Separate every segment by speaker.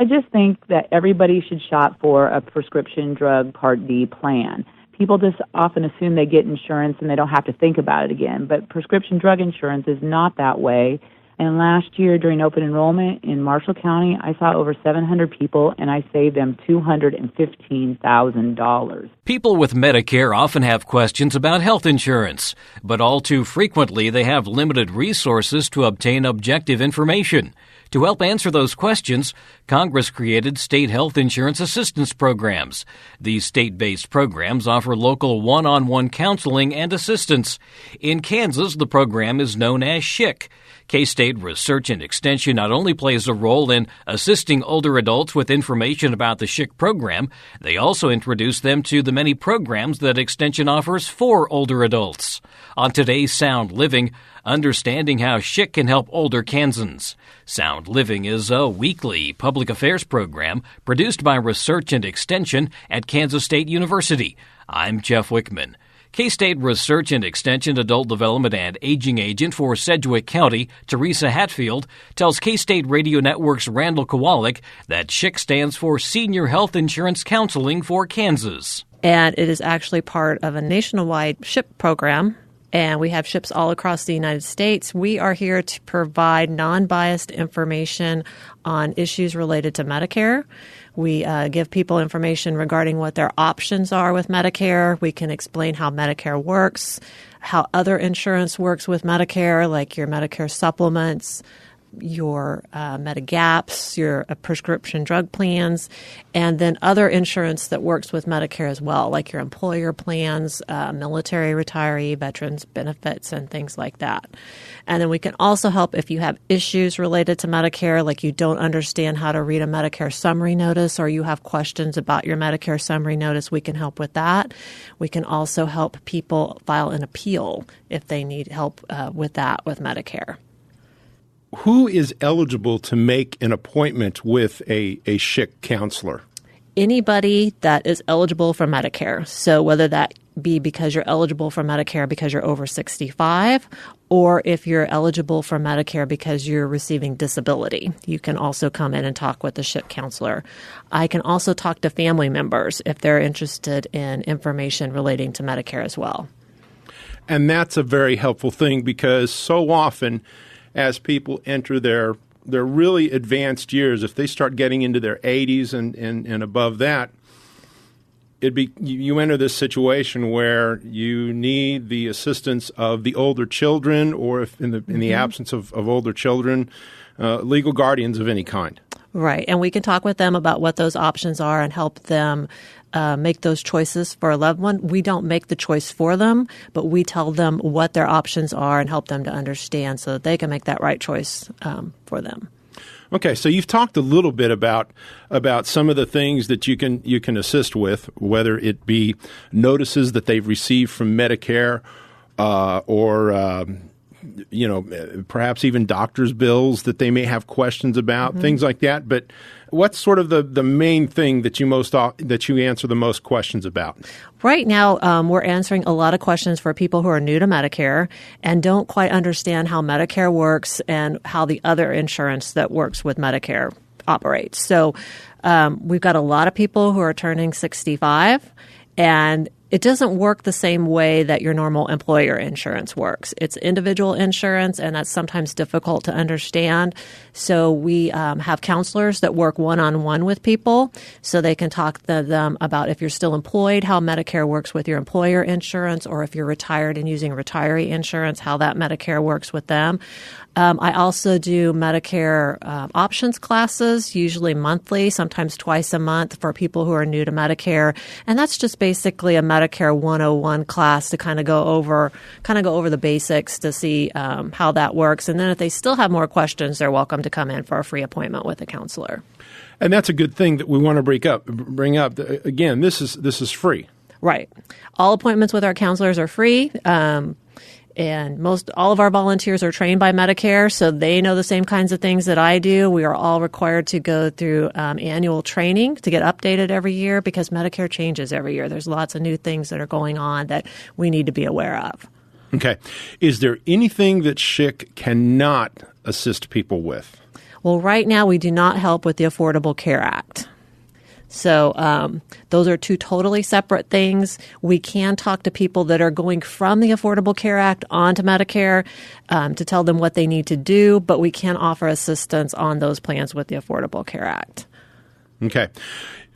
Speaker 1: I just think that everybody should shop for a prescription drug Part D plan. People just often assume they get insurance and they don't have to think about it again, but prescription drug insurance is not that way. And last year during open enrollment in Marshall County, I saw over 700 people, and I saved them $215,000.
Speaker 2: People with Medicare often have questions about health insurance, but all too frequently they have limited resources to obtain objective information. To help answer those questions, Congress created state health insurance assistance programs. These state-based programs offer local one-on-one counseling and assistance. In Kansas, the program is known as SHICK. K-State Research and Extension not only plays a role in assisting older adults with information about the SHICK program, they also introduce them to the many programs that Extension offers for older adults. On today's Sound Living, understanding how SHICK can help older Kansans. Sound Living is a weekly public affairs program produced by Research and Extension at Kansas State University. I'm Jeff Wichman. K-State Research and Extension Adult Development and Aging Agent for Sedgwick County, Teresa Hatfield, tells K-State Radio Network's Randall Kowalik that SHICK stands for Senior Health Insurance Counseling for Kansas.
Speaker 3: And it is actually part of a nationwide SHIP program, and we have SHIPs all across the United States. We are here to provide non-biased information on issues related to Medicare. We give people information regarding what their options are with Medicare. We can explain how Medicare works, how other insurance works with Medicare, like your Medicare supplements, your Medigaps, your prescription drug plans, and then other insurance that works with Medicare as well, like your employer plans, military, retiree, veterans benefits, and things like that. And then we can also help if you have issues related to Medicare, like you don't understand how to read a Medicare summary notice or you have questions about your Medicare summary notice, we can help with that. We can also help people file an appeal if they need help with that with Medicare.
Speaker 4: Who is eligible to make an appointment with a SHICK counselor?
Speaker 3: Anybody that is eligible for Medicare. So whether that be because you're eligible for Medicare because you're over 65, or if you're eligible for Medicare because you're receiving disability, you can also come in and talk with the SHICK counselor. I can also talk to family members if they're interested in information relating to Medicare as well.
Speaker 4: And that's a very helpful thing because so often as people enter their really advanced years, if they start getting into their 80s and above that, you enter this situation where you need the assistance of the older children, or if in the absence of older children, legal guardians of any kind.
Speaker 3: Right, and we can talk with them about what those options are and help them make those choices for a loved one. We don't make the choice for them, but we tell them what their options are and help them to understand so that they can make that right choice for them.
Speaker 4: Okay, so you've talked a little bit about some of the things that you can assist with, whether it be notices that they've received from Medicare or perhaps even doctor's bills that they may have questions about, things like that. But what's sort of the main thing that you answer the most questions about?
Speaker 3: Right now, we're answering a lot of questions for people who are new to Medicare and don't quite understand how Medicare works and how the other insurance that works with Medicare operates. So we've got a lot of people who are turning 65, and it doesn't work the same way that your normal employer insurance works. It's individual insurance, and that's sometimes difficult to understand. So we have counselors that work one-on-one with people so they can talk to them about if you're still employed, how Medicare works with your employer insurance, or if you're retired and using retiree insurance, how that Medicare works with them. I also do Medicare options classes, usually monthly, sometimes twice a month for people who are new to Medicare. And that's just basically a Medicare 101 class to kind of go over the basics to see how that works. And then if they still have more questions, they're welcome to come in for a free appointment with a counselor. And
Speaker 4: that's a good thing that we want to bring up. Again, this is free.
Speaker 3: Right. All appointments with our counselors are free. And all of our volunteers are trained by Medicare, so they know the same kinds of things that I do. We are all required to go through annual training to get updated every year because Medicare changes every year. There's lots of new things that are going on that we need to be aware of.
Speaker 4: Okay. Is there anything that SHICK cannot assist people with?
Speaker 3: Well, right now we do not help with the Affordable Care Act. So those are two totally separate things. We can talk to people that are going from the Affordable Care Act onto Medicare to tell them what they need to do, but we can offer assistance on those plans with the Affordable Care Act.
Speaker 4: Okay.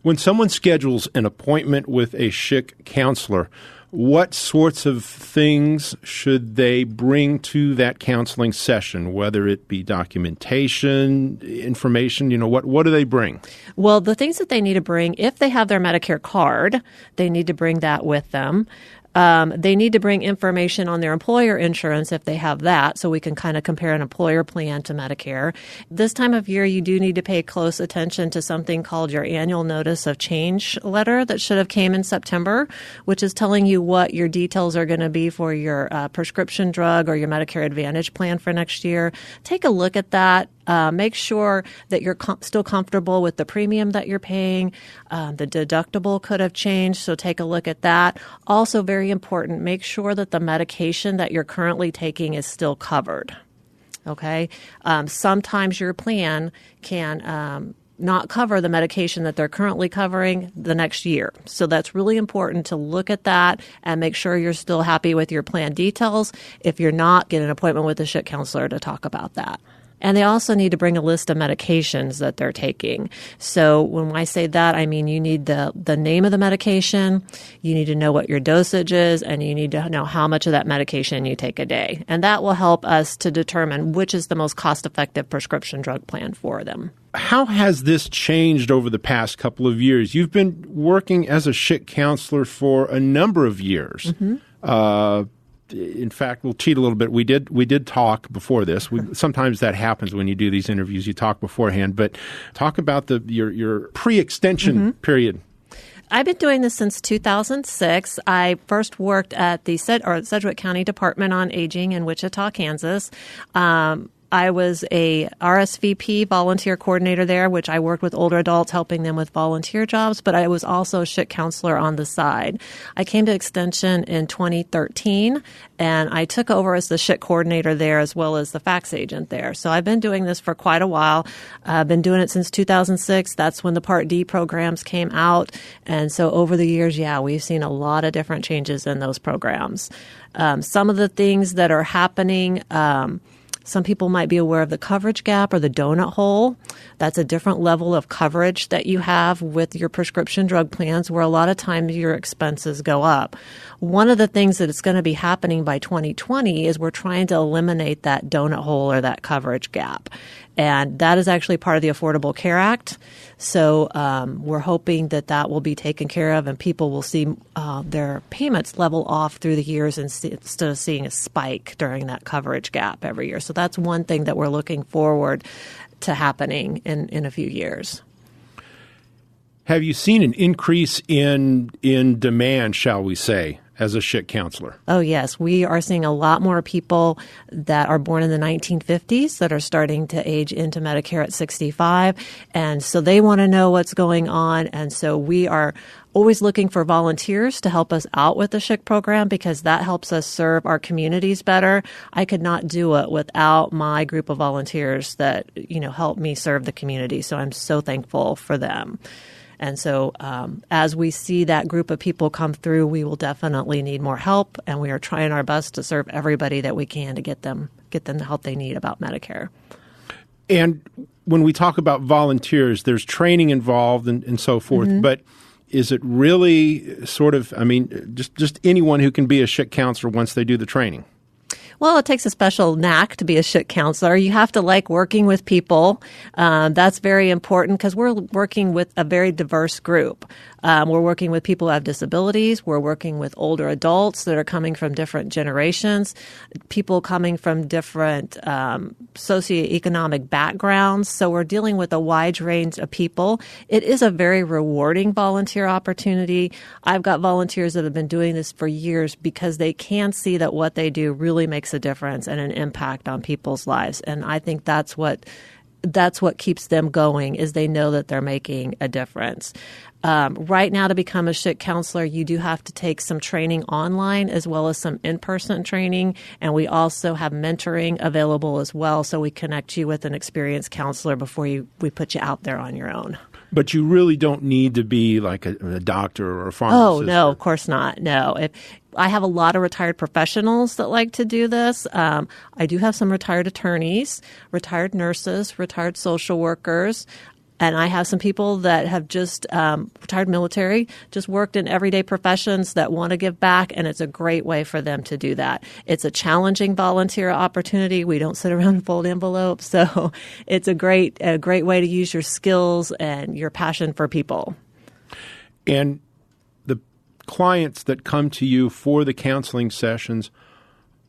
Speaker 4: When someone schedules an appointment with a SHICK counselor, what sorts of things should they bring to that counseling session, whether it be documentation, information, what do they bring?
Speaker 3: Well, the things that they need to bring, if they have their Medicare card, they need to bring that with them. They need to bring information on their employer insurance if they have that, so we can kind of compare an employer plan to Medicare. This time of year, you do need to pay close attention to something called your annual notice of change letter that should have came in September, which is telling you what your details are going to be for your prescription drug or your Medicare Advantage plan for next year. Take a look at that. Make sure that you're still comfortable with the premium that you're paying. The deductible could have changed, so take a look at that. Also very important, make sure that the medication that you're currently taking is still covered. Okay? Sometimes your plan can not cover the medication that they're currently covering the next year. So that's really important to look at that and make sure you're still happy with your plan details. If you're not, get an appointment with a SHICK counselor to talk about that. And they also need to bring a list of medications that they're taking. So when I say that, I mean you need the name of the medication, you need to know what your dosage is, and you need to know how much of that medication you take a day. And that will help us to determine which is the most cost-effective prescription drug plan for them.
Speaker 4: How has this changed over the past couple of years? You've been working as a SHICK counselor for a number of years. Mm-hmm. In fact, we'll cheat a little bit. We did talk before this. Sometimes that happens when you do these interviews. You talk beforehand, but talk about your pre-extension period.
Speaker 3: I've been doing this since 2006. I first worked at the Sedgwick County Department on Aging in Wichita, Kansas. I was a RSVP volunteer coordinator there, which I worked with older adults, helping them with volunteer jobs, but I was also a SHICK counselor on the side. I came to Extension in 2013, and I took over as the SHICK coordinator there as well as the fax agent there. So I've been doing this for quite a while. I've been doing it since 2006. That's when the Part D programs came out. And so over the years, we've seen a lot of different changes in those programs. Some of the things that are happening, some people might be aware of the coverage gap or the donut hole. That's a different level of coverage that you have with your prescription drug plans where a lot of times your expenses go up. One of the things that is going to be happening by 2020 is we're trying to eliminate that donut hole or that coverage gap. And that is actually part of the Affordable Care Act. So we're hoping that will be taken care of and people will see their payments level off through the years instead of seeing a spike during that coverage gap every year. So that's one thing that we're looking forward to happening in a few years.
Speaker 4: Have you seen an increase in demand, shall we say, as a SHICK counselor?
Speaker 3: Oh, yes. We are seeing a lot more people that are born in the 1950s that are starting to age into Medicare at 65. And so they want to know what's going on. And so we are always looking for volunteers to help us out with the SHICK program because that helps us serve our communities better. I could not do it without my group of volunteers that, help me serve the community. So I'm so thankful for them. And so as we see that group of people come through, we will definitely need more help, and we are trying our best to serve everybody that we can to get them the help they need about Medicare.
Speaker 4: And when we talk about volunteers, there's training involved and so forth, but is it really sort of, just anyone who can be a SHICK counselor once they do the training?
Speaker 3: Well, it takes a special knack to be a SHICK counselor. You have to like working with people. That's very important because we're working with a very diverse group. We're working with people who have disabilities. We're working with older adults that are coming from different generations, people coming from different socioeconomic backgrounds. So we're dealing with a wide range of people. It is a very rewarding volunteer opportunity. I've got volunteers that have been doing this for years because they can see that what they do really makes a difference and an impact on people's lives. And I think that's what that's what keeps them going, is they know that they're making a difference. Right now, to become a SHICK counselor, you do have to take some training online as well as some in-person training, and we also have mentoring available as well, so we connect you with an experienced counselor before we put you out there on your own.
Speaker 4: But you really don't need to be like a doctor or a pharmacist.
Speaker 3: Oh, no, of course not. No. I have a lot of retired professionals that like to do this. I do have some retired attorneys, retired nurses, retired social workers. And I have some people that have just retired military, just worked in everyday professions that want to give back, and it's a great way for them to do that. It's a challenging volunteer opportunity. We don't sit around and fold envelopes, so it's a great way to use your skills and your passion for people.
Speaker 4: And the clients that come to you for the counseling sessions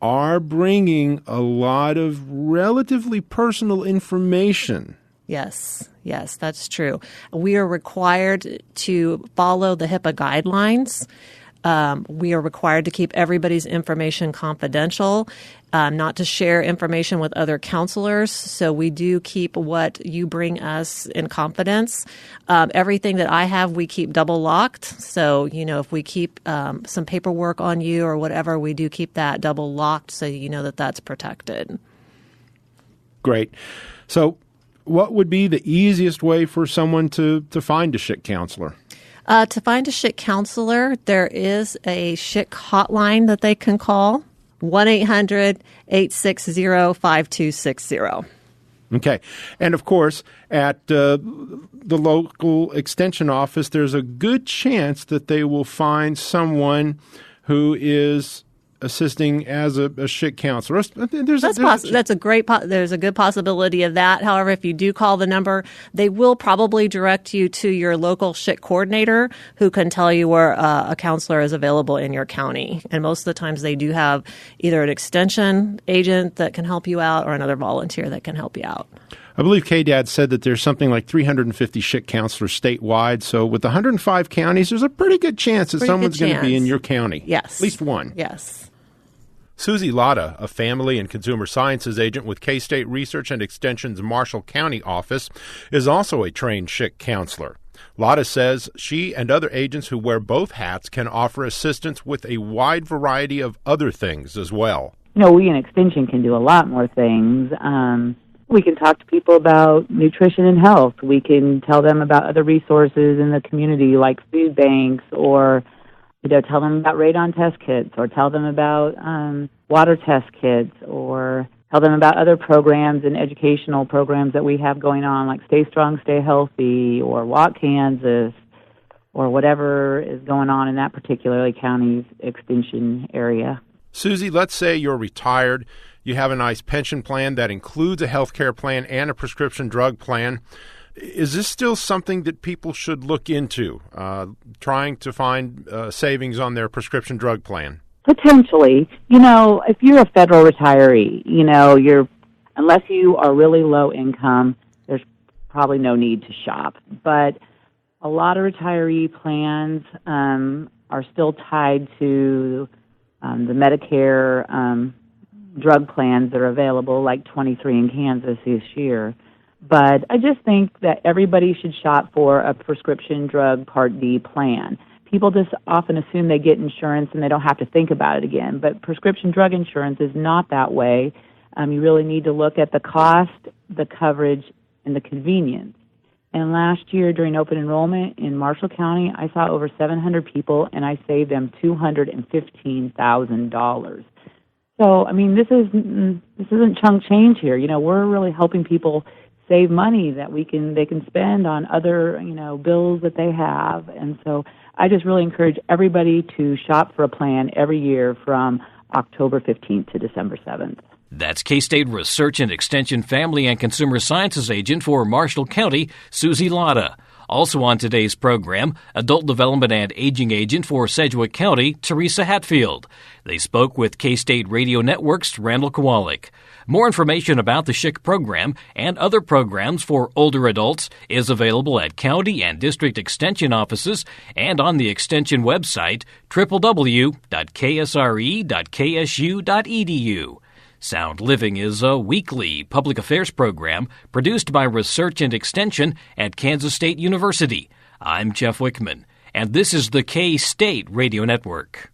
Speaker 4: are bringing a lot of relatively personal information.
Speaker 3: Yes, that's true. We are required to follow the HIPAA guidelines. We are required to keep everybody's information confidential, not to share information with other counselors. So we do keep what you bring us in confidence. Everything that I have, we keep double locked. So, if we keep some paperwork on you or whatever, we do keep that double locked so you know that that's protected.
Speaker 4: Great. So what would be the easiest way for someone to find a SHICK counselor?
Speaker 3: To find a SHICK counselor, there is a SHICK hotline that they can call, 1-800-860-5260.
Speaker 4: Okay. And, of course, at the local extension office, there's a good chance that they will find someone who is assisting as a SHICK counselor. There's a good possibility of that. However, if you do call the number, they will probably direct you to your local SHICK coordinator who can tell you where a counselor is available in your county. And most of the times they do have either an extension agent that can help you out or another volunteer that can help you out. I believe KDAD said that there's something like 350 SHICK counselors statewide. So with 105 counties, there's a pretty good chance that someone's going to be in your county.
Speaker 3: Yes.
Speaker 4: At least one.
Speaker 3: Yes.
Speaker 4: Susie Latta, a family and consumer sciences agent with K-State Research and Extension's Marshall County office, is also a trained SHICK counselor. Latta says she and other agents who wear both hats can offer assistance with a wide variety of other things as well.
Speaker 1: We in Extension can do a lot more things. We can talk to people about nutrition and health. We can tell them about other resources in the community like food banks, or tell them about radon test kits, or tell them about water test kits, or tell them about other programs and educational programs that we have going on, like Stay Strong, Stay Healthy, or Walk Kansas, or whatever is going on in that particular county's extension area.
Speaker 4: Susie, let's say you're retired. You have a nice pension plan that includes a health care plan and a prescription drug plan. Is this still something that people should look into, trying to find savings on their prescription drug plan?
Speaker 1: Potentially. If you're a federal retiree, unless you are really low income, there's probably no need to shop. But a lot of retiree plans are still tied to the Medicare drug plans that are available, like 23 in Kansas this year. But I just think that everybody should shop for a prescription drug Part D plan. People just often assume they get insurance and they don't have to think about it again. But prescription drug insurance is not that way. You really need to look at the cost, the coverage, and the convenience. And last year during open enrollment in Marshall County, I saw over 700 people, and I saved them $215,000. So, this isn't chunk change here. We're really helping people save money that they can spend on other, bills that they have. And so I just really encourage everybody to shop for a plan every year from October 15th to December 7th.
Speaker 2: That's K-State Research and Extension Family and Consumer Sciences Agent for Marshall County, Susie Latta. Also on today's program, Adult Development and Aging Agent for Sedgwick County, Teresa Hatfield. They spoke with K-State Radio Network's Randall Kowalik. More information about the SHICK program and other programs for older adults is available at county and district extension offices and on the extension website, www.ksre.ksu.edu. Sound Living is a weekly public affairs program produced by Research and Extension at Kansas State University. I'm Jeff Wichman, and this is the K-State Radio Network.